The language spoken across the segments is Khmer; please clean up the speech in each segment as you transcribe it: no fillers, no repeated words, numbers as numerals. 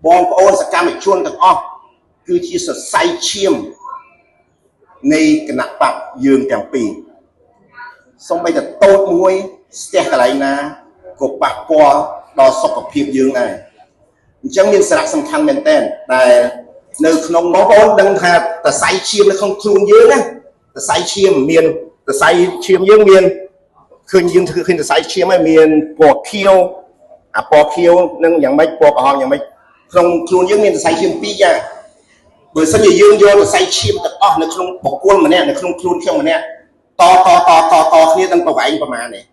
បងប្អូនសកម្មជនទាំងអស់គឺជាសរសៃឈាមនៃគណៈបកយើងទាំងពីរសូម្បីតែតូចមួយស្ទះកន្លែងណាក៏ប៉ះពាល់ដល់សុខភាពយើងដែរអញ្ចឹងមានសារៈសំខាន់មែនទែនដែលនៅក្នុងបងប្អូនដឹងថាសរសៃឈាមនៅក្នុងខ្លួនយើងណាសរសៃឈាមមានសរសៃឈាមយើងមានឃើញយើងឃើញសរសៃឈាមហើយមានពណ៌ខៀវអាពណ៌ខៀវនឹងយ៉ាងម៉េចពណ៌ក្រហមយ៉ាងម៉េចក្នុងខ្លួនយើងមានសរសៃឈាមពីរយ៉ាងបើសិនជាយើងយកសរសៃឈាមទាំងអស់នៅក្នុងបុគ្គលម្នាក់នៅក្នុងខ្លួនខ្ញុំម្នាក់តគ្នានឹងប្រវែងប្រមាណនេះ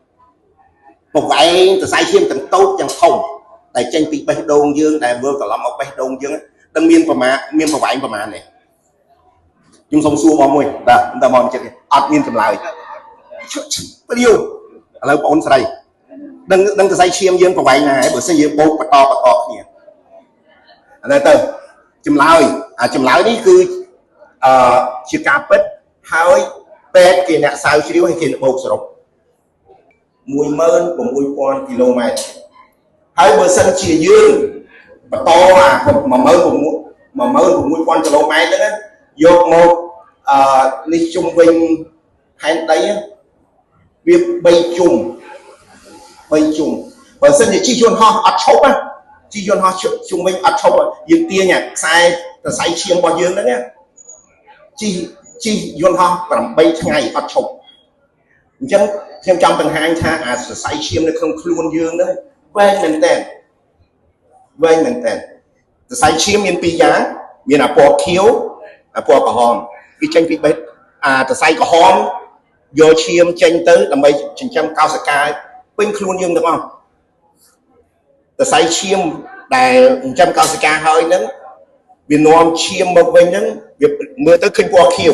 ប្រវែងសរសៃឈាមទាំងតូចទាំងធំតែចេញពីបេះដូងយើងដែលវិលត្រឡប់មកបេះដូងយើងនឹងមានប្រមាណមានប្រវែងប្រមាណនេះខ្ញុំសូមសួរបងមួយតែមកចិត្តអត់មានចម្លើយព្រាវឥឡូវបងអូនស្រីដឹងសរសៃឈាមយើងប្រវែងណាហើយបើសិនយើងបូកបន្តគ្នាឥឡូវទៅចម្លើយនេះគឺជាការពិតហើយពេទ្យគេអ្នកសាវជ្រាវហើយគេបូកសរុប 16,000 គីឡូម៉ែត្រហើយបើសិនជាយើងបន្ត16,000 គីឡូម៉ែត្រហ្នឹងយកមកនេះជុំវិញហែនដីវា3ជុំបើសិនជាជិះយន្តហោះអត់ឈប់ជិះយន្តហោះជុំវិញអត់ឈប់យើងទាញខ្សែសរសៃឈាមរបស់យើងហ្នឹងជិះយន្តហោះ8ថ្ងៃអត់ឈប់អញ្ចឹងខ្ញុំចង់បង្ហាញថាអាសរសៃឈាមនៅក្នុងខ្លួនយើងហ្នឹងវែងមែនតើសរសៃឈាមមាន2យ៉ាងមានអាពណ៌ខៀវអាពណ៌ក្រហមវាចេញពីបេះសរសៃក្រហមយកឈាមចេញទៅដើម្បីចិញ្ចឹមកោសិកាពេញខ្លួនយើងទាំងអស់សរសៃឈាមដែលចិញ្ចឹមកោសិកាហើយហ្នឹងវានាំឈាមមកវិញហ្នឹងវាមើលទៅឃើញពណ៌ខៀវ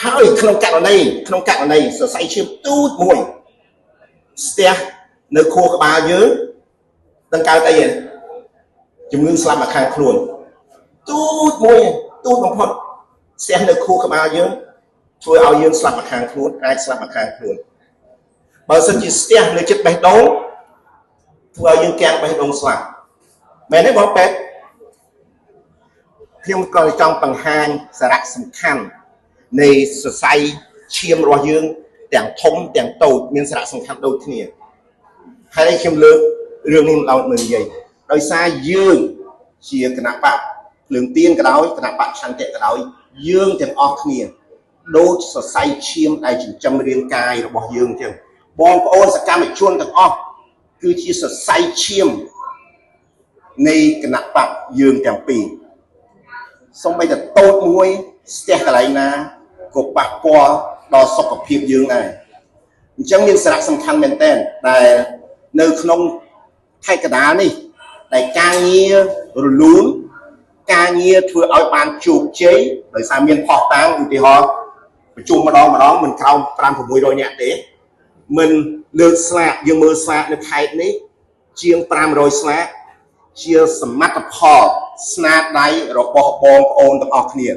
ហើយក្នុងករណីសរសៃឈាមទូចមួយស្ទះនៅខួរក្បាលយើងនឹងកើតអីជំងឺស្លាប់មកខាងខ្លួនទូចបំផុតស្ទះនៅខួរក្បាលយើងធ្វើឲ្យយើងស្លាប់មកខាងខ្លួនអាចស្លាប់មកខាងខ្លួនបើសិនជាស្ទះនៅជិតបេះដូងធ្វើឲ្យយើងកាំងបេះដូងស្លាប់មែនទេបងពេទ្យខ្ញុំក៏ចង់បង្ហាញសារៈសំខាន់នៃសរសៃឈាមរបស់យើងទាំងធំទាំងតូចមានសារៈសំខាន់ដូចគ្នាហើយខ្ញុំលើករឿងនេះមកនិយាយដោយសារយើងជាគណៈបកភ្លើងទៀនក៏ដោយគណៈបកឆន្ទៈក៏ដោយយើងទាំងអស់គ្នាដូចសរសៃឈាមដែលចិញ្ចឹមរាងកាយរបស់យើងអញ្ចឹងបងប្អូនសកម្មជនទាំងអស់គឺជាសរសៃឈាមនៃគណៈបកយើងទាំងពីរសូម្បីតែតូចមួយស្ទះកន្លែងណាក៏ប៉ះពាល់ដល់សុខភាពយើងដែរអញ្ចឹងមានសារៈសំខាន់មែនទែនដែលនៅក្នុងខេត្តកណ្ដាលនេះដែលការងាររលូនការងារធ្វើឲ្យបានជោគជ័យដោយសារមានផុសតាំងឧទាហរណ៍ប្រជុំម្ដងមិនក្រោម 500-600 នាក់ទេមិនលើកស្លាកយើងមើលស្លាកនៅខេត្តនេះជាង500ស្លាកជាសមិទ្ធផលស្នាដៃរបស់បងប្អូនទាំងអស់គ្នា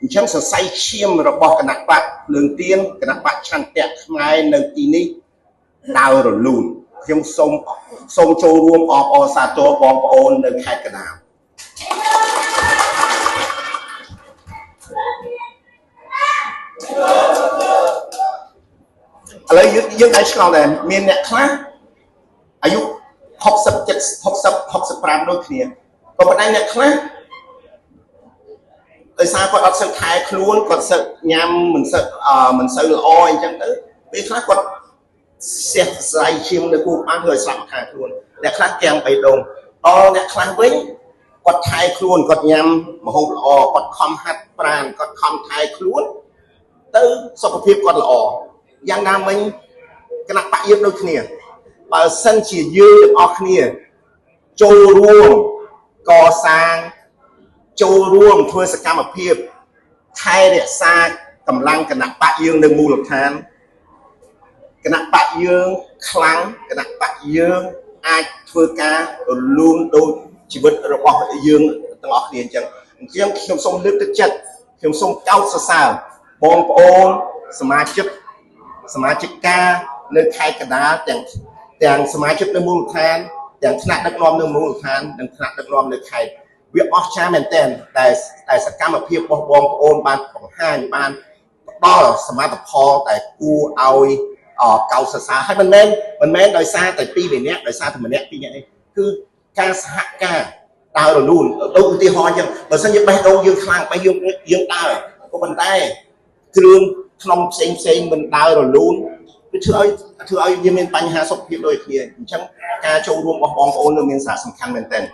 អញ្ចឹងសរសៃឈាមរបស់គណៈបកភ្លើងទៀនគណៈបកឆន្ទៈខ្មែរនៅទីនេះដើររលូនខ្ញុំសូមចូលរួមអបអរសាទរបងប្អូននៅខេត្តកណ្ដាលឥឡូវយើងអាចឆ្លងដែរមានអ្នកខ្លះអាយុ60-65ដូចគ្នាក៏ប៉ុន្តែអ្នកខ្លះដោយសារគាត់អត់សូវខែខ្លួនគាត់សឹកញ៉ាំមិនសូវល្អអញ្ចឹងទៅពេលខ្លះគាត់ស្ទះស្រាយឈាមនៅគូបានធ្វើឲ្យស្លាប់ខាងខ្លួនអ្នកខ្លះទាំងបេះដូងដល់អ្នកខ្លះវិញគាត់ថែខ្លួនគាត់ញ៉ាំម្ហូបល្អគាត់ខំហាត់ប្រាណគាត់ខំថែខ្លួនទៅសុខភាពគាត់ល្អយ៉ាងណាមិញគណៈបកយើងដូចគ្នាបើសិនជាយើងទាំងអស់គ្នាចូលរួមកសាងចូលរួមធ្វើសកម្មភាពថែរក្សាកម្លាំងគណៈបកយើងនៅមូលដ្ឋានគណៈបកយើងខ្លាំងគណៈបកយើងអាចធ្វើការរលូនដូចជីវិតរបស់យើងទាំងអស់គ្នាអញ្ចឹងខ្ញុំសូមលើកទឹកចិត្តខ្ញុំសូមកោតសរសើរបងប្អូនសមាជិកការនៅខេត្តកណ្ដាលទាំងសមាជិកនៅមូលដ្ឋាន ទាំងថ្នាក់ដឹកនាំនៅមូលដ្ឋាននិងថ្នាក់ដឹកនាំនៅខេត្តវាអស្ចារ្យមែនទែនតែសកម្មភាពរបស់បងប្អូនបានបង្ហាញបានផ្ដល់សមិទ្ធផលតែគួរឲ្យកោតសរសើរហើយមិនមែនដោយសារតែពីរម្នាក់ដោយសារតែម្នាក់ពីរនាក់ទេគឺការសហការដើររលូនដូចឧទាហរណ៍អញ្ចឹងបើសិនជាបេះដូងយើងខ្លាំងបេះយើងដើរក៏ប៉ុន្តែគ្រឿងក្នុងផ្សេងមិនដើររលូនវាធ្វើឲ្យយើងមានបញ្ហាសុខភាពដូចគ្នាអញ្ចឹងការចូលរួមរបស់បងប្អូននៅមានសារៈសំខាន់មែនទែន